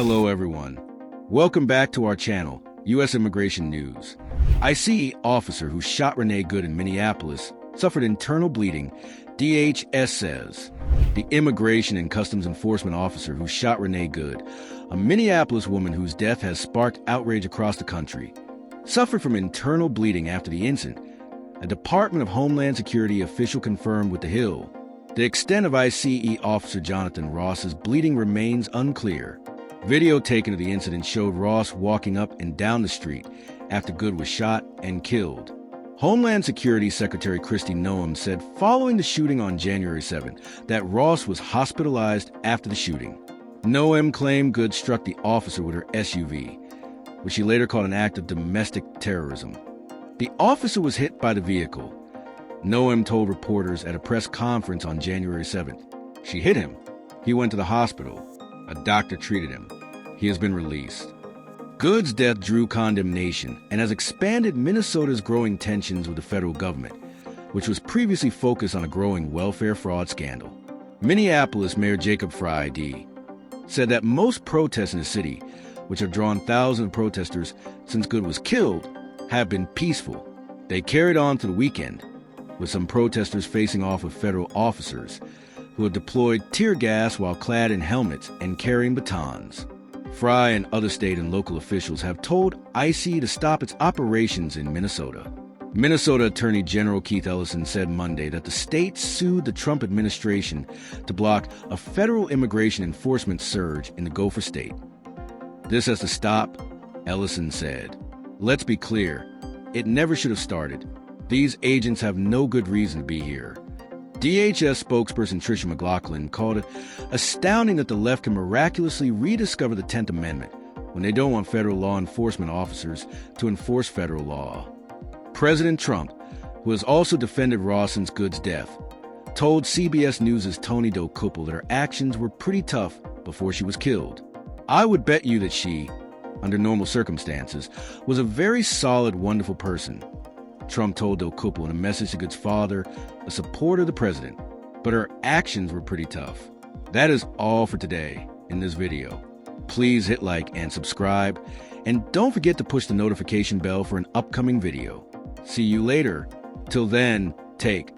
Hello, everyone. Welcome back to our channel, U.S. Immigration News. ICE officer who shot Renee Good in Minneapolis suffered internal bleeding, DHS says. The Immigration and Customs Enforcement officer who shot Renee Good, a Minneapolis woman whose death has sparked outrage across the country, suffered from internal bleeding after the incident. A Department of Homeland Security official confirmed with The Hill. The extent of ICE officer Jonathan Ross's bleeding remains unclear. Video taken of the incident showed Ross walking up and down the street after Good was shot and killed. Homeland Security Secretary Kristi Noem said following the shooting on January 7 that Ross was hospitalized after the shooting. Noem claimed Good struck the officer with her SUV, which she later called an act of domestic terrorism. The officer was hit by the vehicle. Noem told reporters at a press conference on January 7th. She hit him. He went to the hospital. A doctor treated him. He has been released. Good's death drew condemnation and has expanded Minnesota's growing tensions with the federal government, which was previously focused on a growing welfare fraud scandal. Minneapolis Mayor Jacob Frey, D., said that most protests in the city, which have drawn thousands of protesters since Good was killed, have been peaceful. They carried on to the weekend, with some protesters facing off with federal officers who have deployed tear gas while clad in helmets and carrying batons. Frey and other state and local officials have told ICE to stop its operations in Minnesota. Minnesota Attorney General Keith Ellison said Monday that the state sued the Trump administration to block a federal immigration enforcement surge in the Gopher State. This has to stop, Ellison said. Let's be clear, it never should have started. These agents have no good reason to be here. DHS spokesperson Tricia McLaughlin called it astounding that the left can miraculously rediscover the 10th Amendment when they don't want federal law enforcement officers to enforce federal law. President Trump, who has also defended Ross since Good's death, told CBS News' Tony Dokoupil that her actions were pretty tough before she was killed. I would bet you that she, under normal circumstances, was a very solid, wonderful person, Trump told Dokoupil in a message to Good's father, a supporter of the president. But her actions were pretty tough. That is all for today in this video. Please hit like and subscribe, and don't forget to push the notification bell for an upcoming video. See you later. Till then, take